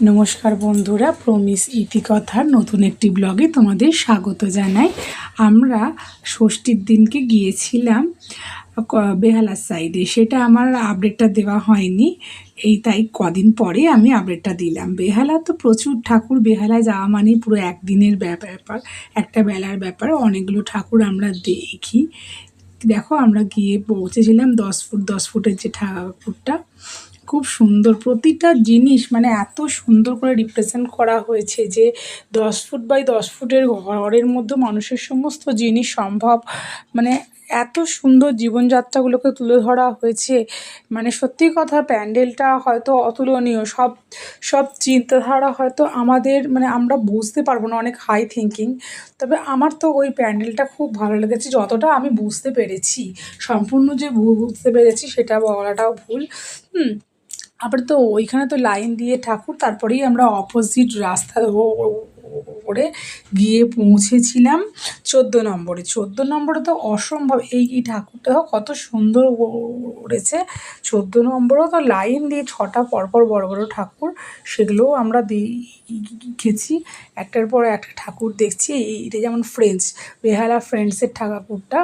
নমস্কার বন্ধুরা, প্রমিস ইতিকথার নতুন একটি ব্লগে তোমাদের স্বাগত জানাই। আমরা ষষ্ঠীর দিনকে গিয়েছিলাম বেহালার সাইডে। সেটা আমার আপডেটটা দেওয়া হয়নি, তাই কদিন পরে আমি আপডেটটা দিলাম। বেহালা তো প্রচুর ঠাকুর, বেহালায় যাওয়া মানে পুরো একদিনের ব্যাপার, একটা বেলার ব্যাপার। অনেকগুলো ঠাকুর আমরা দেখি। দেখো, আমরা গিয়ে পৌঁছেছিলাম 10 ফুটের যে ঠাকুরটা, খুব সুন্দর। প্রতিটা জিনিস মানে এত সুন্দর করে রিপ্রেজেন্ট করা হয়েছে যে 10 ফুট বাই 10 ফুটের ঘরের মধ্যে মানুষের সমস্ত জিনিস সম্ভব। মানে এত সুন্দর জীবনযাত্রাগুলোকে তুলে ধরা হয়েছে। মানে সত্যি কথা, প্যান্ডেলটা হয়তো অতুলনীয়। সব চিন্তাধারা হয়তো আমাদের মানে আমরা বুঝতে পারবো না, অনেক হাই থিঙ্কিং। তবে আমার তো ওই প্যান্ডেলটা খুব ভালো লেগেছে, যতটা আমি বুঝতে পেরেছি। সম্পূর্ণ যে বুঝতে পেরেছি সেটা বলাটাও ভুল। আবার তো ওইখানে তো লাইন দিয়ে ঠাকুর, তারপরেই আমরা অপোজিট রাস্তা করে গিয়ে পৌঁছেছিলাম 14 নম্বরে। 14 নম্বরে তো অসম্ভব, এই ঠাকুরটা কত সুন্দর করেছে। 14 নম্বরেও তো লাইন দিয়ে 6টা পরপর বড় বড় ঠাকুর, সেগুলোও আমরা দেখেছি। একটার পর একটা ঠাকুর দেখছি। এটা যেমন বেহালা ফ্রেন্ডসের ঠাকুরটা,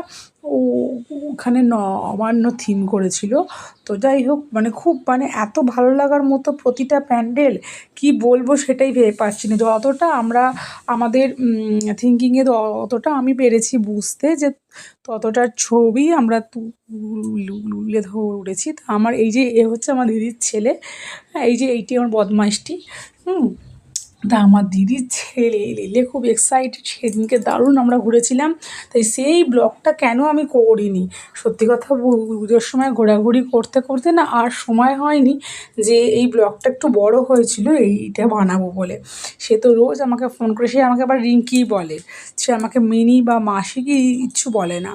ওখানে নবান্ন থিম করেছিল। তো যাই হোক, মানে খুব মানে এত ভালো লাগার মতো প্রতিটা প্যান্ডেল, কি বলবো সেটাই ভেবে পাচ্ছি না। যতটা আমরা আমাদের থিঙ্কিংয়ে অতটা আমি পেরেছি বুঝতে, যে ততটার ছবি আমরা তুলে ধরেছি। তো আমার এই যে হচ্ছে আমার দিদির ছেলে, এইটি আমার বদমাইশটি। তা আমার দিদির ছেলে এলে খুব এক্সাইটেড। সেদিনকে দারুণ আমরা ঘুরেছিলাম। তাই সেই ব্লগটা কেন আমি করিনি, সত্যি কথা পুজোর সময় ঘোরাঘুরি করতে করতে না আর সময় হয়নি যে এই ব্লগটা একটু বড় হয়েছিল এইটা বানাবো বলে। সে তো রোজ আমাকে ফোন করে, সে আমাকে আবার রিঙ্কি বলে, সে আমাকে মিনি বা মাসি কিচ্ছু বলে না।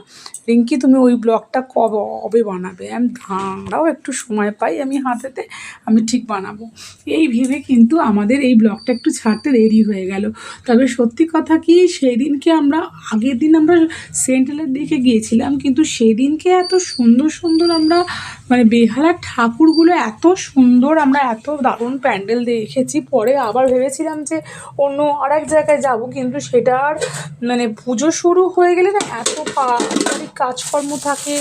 রিঙ্কি, তুমি ওই ব্লগটা কবে বানাবে? আমি দাঁড়াও, একটু সময় পাই আমি হাতেতে, আমি ঠিক বানাবো। এই ভেবে কিন্তু আমাদের এই ব্লগটা একটু ছাড়তে দেরি হয়ে গেল। তবে সত্যি কথা কি, সেদিনকে আমরা আগের দিন আমরা সেন্ট্রালের দিকে গিয়েছিলাম, কিন্তু সেদিনকে এত সুন্দর সুন্দর আমরা মানে বেহালার ঠাকুরগুলো এত সুন্দর, আমরা এত দারুণ প্যান্ডেল দেখেছি। পরে আবার ভেবেছিলাম যে অন্য আর এক জায়গায় যাবো, কিন্তু সেটা আর মানে পুজো শুরু হয়ে গেলে না এত পারিবারিক কাজকর্ম থাকে,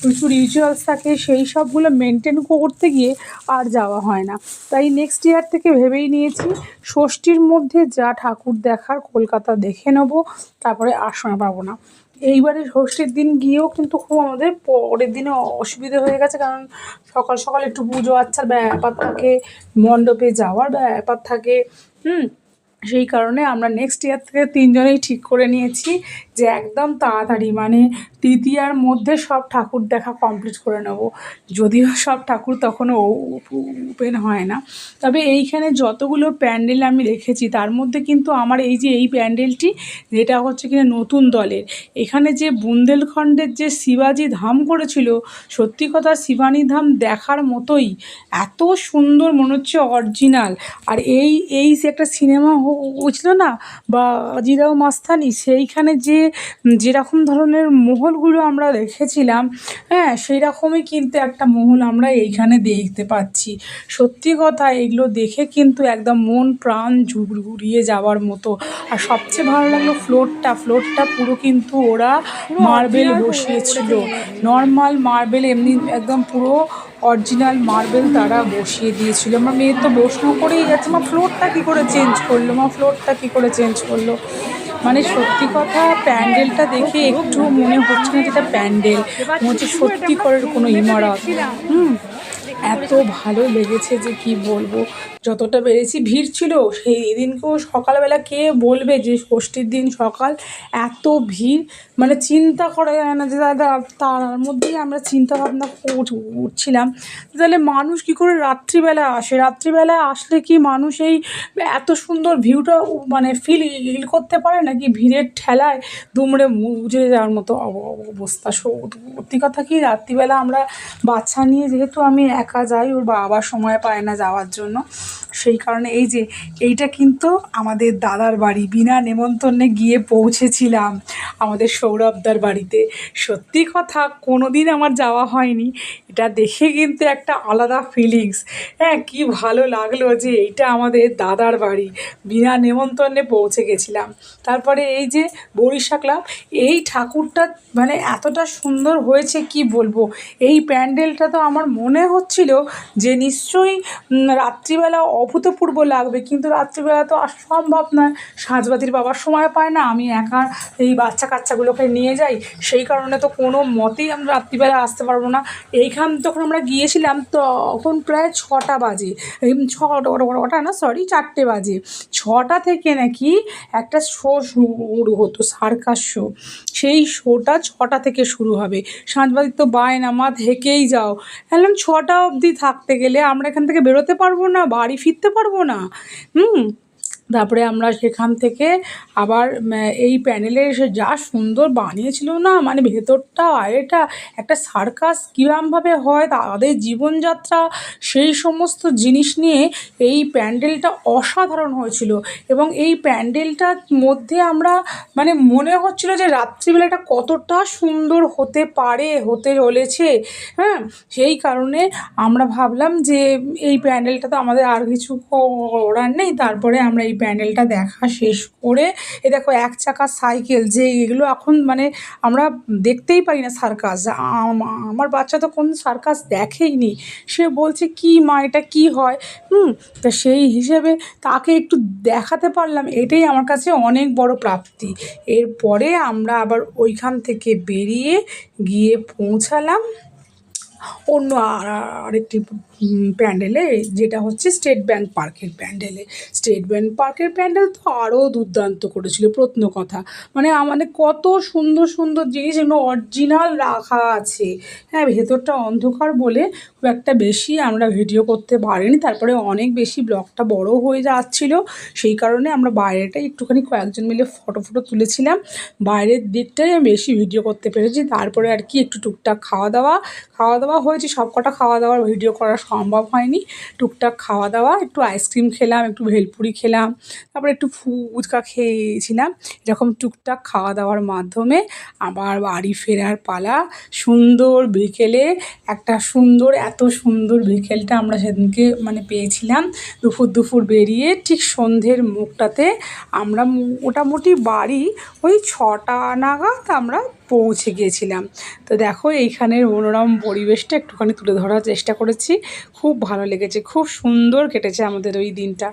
কিছু রিচুয়ালস থাকে, সেই সবগুলো মেনটেন করতে গিয়ে আর যাওয়া হয় না। তাই নেক্সট ইয়ার থেকে ভেবেই নিয়েছি ষষ্ঠীর মধ্যে যা ঠাকুর দেখার কলকাতা দেখে নেবো, তারপরে আর সময় পাবো না। এইবারে ষষ্ঠীর দিন গিয়েও কিন্তু খুব আমাদের পরের দিনে অসুবিধে হয়ে গেছে, কারণ সকাল সকাল একটু পুজো আচ্ছার ব্যাপার থাকে, মণ্ডপে যাওয়ার ব্যাপার থাকে। সেই কারণে আমরা নেক্সট ইয়ার থেকে 3জনেই ঠিক করে নিয়েছি যে একদম তাড়াতাড়ি মানে তৃতীয়ার মধ্যে সব ঠাকুর দেখা কমপ্লিট করে নেব। যদিও সব ঠাকুর তখনও ওপেন হয় না। তবে এইখানে যতগুলো প্যান্ডেল আমি রেখেছি তার মধ্যে কিন্তু আমার এই যে এই প্যান্ডেলটি, যেটা হচ্ছে কিনা নতুন দলের, এখানে যে বুন্দেলখণ্ডের যে শিবাজি ধাম করেছিল, সত্যি কথা শিবানী ধাম দেখার মতোই, এত সুন্দর মনে হচ্ছে অরিজিনাল। আর এই যে একটা সিনেমা হয়েছিল না বাজিরাও মাস্তানি, সেইখানে যেরকম ধরনের মহলগুলো আমরা দেখেছিলাম, সেই রকমই কিন্তু একটা মহল আমরা এইখানে দেখতে পাচ্ছি। সত্যি কথা, এগুলো দেখে কিন্তু একদম মন প্রাণ জুড়িয়ে যাওয়ার মতো। আর সবচেয়ে ভালো লাগলো ফ্লোরটা পুরো কিন্তু ওরা মার্বেল বসিয়েছিল, নর্মাল মার্বেল এমনি একদম পুরো অরিজিনাল মার্বেল তারা বসিয়ে দিয়েছিল। আমার মেয়ে তো প্রশ্ন করেই যাচ্ছে, মা ফ্লোরটা কী করে চেঞ্জ করলো, মানে সত্যি কথা, প্যান্ডেলটা দেখে একটু মনে হচ্ছে না যেটা প্যান্ডেল, মনে হচ্ছে সত্যি করে কোনো ইমারত। এত ভালো লেগেছে যে কি বলবো। যতটা পেরেছি, ভিড় ছিল সেই দিনকেও সকালবেলা, কে বলবে যে ষষ্ঠীর দিন সকাল এত ভিড়, মানে চিন্তা করা যায় না। যে তার মধ্যেই আমরা চিন্তা ভাবনা করছিলাম তাহলে মানুষ কী করে রাত্রিবেলা আসে, রাত্রিবেলায় আসলে কি মানুষ এই এত সুন্দর ভিউটা মানে ফিল করতে পারে নাকি? ভিড়ের ঠেলায় দুমড়ে মুচড়ে যাওয়ার মতো অবস্থা। সত্যি কথা কি, রাত্রিবেলা আমরা বাচ্চা নিয়ে, যেহেতু আমি একা যাই, ওর বাবা সময় পায় না যাওয়ার জন্য। সেই কারণে এই যে এইটা কিন্তু আমাদের দাদার বাড়ি, বিনা নেমন্তন্নে গিয়ে পৌঁছেছিলাম আমাদের সৌরভদার বাড়িতে। সত্যি কথা কোনো দিন আমার যাওয়া হয়নি, এটা দেখে কিন্তু একটা আলাদা ফিলিংস। হ্যাঁ, কী ভালো লাগলো যে এইটা আমাদের দাদার বাড়ি, বিনা নেমন্তন্নে পৌঁছে গেছিলাম। তারপরে এই যে বরিশা ক্লাব, এই ঠাকুরটা মানে এতটা সুন্দর হয়েছে কি বলবো। এই প্যান্ডেলটা তো আমার মনে হচ্ছিল যে নিশ্চয়ই রাত্রিবেলা অভূতপূর্ব লাগবে, কিন্তু রাত্রিবেলা তো আর সম্ভব নয়, সাঁঝবাতির বাবার সময় পায় না, আমি একা এই বাচ্চা কাচ্চাগুলোকে নিয়ে যাই, সেই কারণে তো কোনো মতেই আমরা রাত্রিবেলা আসতে পারবো না। এইখান তখন আমরা গিয়েছিলাম তখন প্রায় 6টা বাজে, 6টা না সরি 4টে বাজে। 6টা থেকে নাকি একটা শো শুরু হতো, সার্কাস শো। সেই শোটা 6টা থেকে শুরু হবে। সাঁঝবাতির তো বায়না, মা থেকেই যাও। বললাম 6টা অবধি থাকতে গেলে আমরা এখান থেকে বেরোতে পারবো না, বাড়ি ফিরতে পারবো না। তারপরে আমরা সেখান থেকে আবার এই প্যানেলে এসে যা সুন্দর বানিয়েছিল না, মানে ভেতরটা বাইরেটা একটা সার্কাস কীরকমভাবে হয়, তাদের জীবনযাত্রা, সেই সমস্ত জিনিস নিয়ে এই প্যান্ডেলটা অসাধারণ হয়েছিল। এবং এই প্যান্ডেলটার মধ্যে আমরা মানে মনে হচ্ছিল যে রাত্রিবেলাটা কতটা সুন্দর হতে পারে, হতে চলেছে। হ্যাঁ, সেই কারণে আমরা ভাবলাম যে এই প্যান্ডেলটা তো আমাদের আর কিছু করার নেই। তারপরে আমরা এই প্যান্ডেলটা দেখা শেষ করে, এ দেখো 1 চাকার সাইকেল, যে এগুলো এখন মানে আমরা দেখতেই পারি না সার্কাস। আমার বাচ্চা তো কোন সার্কাস দেখেইনি, সে বলছে কি মা এটা কি হয়। তা সেই হিসেবে তাকে একটু দেখাতে পারলাম, এটাই আমার কাছে অনেক বড় প্রাপ্তি। এরপরে আমরা আবার ওইখান থেকে বেরিয়ে গিয়ে পৌঁছালাম অন্য আরেকটি প্যান্ডেলে, যেটা হচ্ছে স্টেট ব্যাংক পার্কের প্যান্ডেলে। স্টেট ব্যাংক পার্কের প্যান্ডেল তো আরও দুর্দান্ত করেছিল, প্রত্ন কথা মানে আমাদের কত সুন্দর সুন্দর জিনিস এগুলো অরিজিনাল রাখা আছে। হ্যাঁ, ভেতরটা অন্ধকার বলে খুব একটা বেশি আমরা ভিডিও করতে পারিনি, তারপরে অনেক বেশি ব্লগটা বড় হয়ে যাচ্ছিলো, সেই কারণে আমরা বাইরেটাই একটুখানি কয়েকজন মিলে ফটো তুলেছিলাম, বাইরের দিকটাই আমি বেশি ভিডিও করতে পেরেছি। তারপরে আর কি একটু টুকটাক খাওয়া দাওয়া হয়েছে, সব কটা খাওয়া দাওয়ার ভিডিও করা সম্ভব হয়নি। টুকটাক খাওয়া দাওয়া, একটু আইসক্রিম খেলাম, একটু ভেলপুরি খেলাম, তারপরে একটু ফুচকা খেয়েছিলাম। এরকম টুকটাক খাওয়া দাওয়ার মাধ্যমে আবার বাড়ি ফেরার পালা। সুন্দর বিকেলে একটা সুন্দর, এত সুন্দর বিকেলটা আমরা সেদিনকে মানে পেয়েছিলাম। দুপুর বেরিয়ে ঠিক সন্ধ্যের মুখটাতে আমরা মোটামুটি বাড়ি ওই 6টা নাগাদ আমরা পৌঁছে গিয়েছিলাম। তো দেখো এইখানের মনোরম পরিবেশটা একটুখানি তুলে ধরার চেষ্টা করেছি। খুব ভালো লেগেছে, খুব সুন্দর কেটেছে আমাদের ওই দিনটা।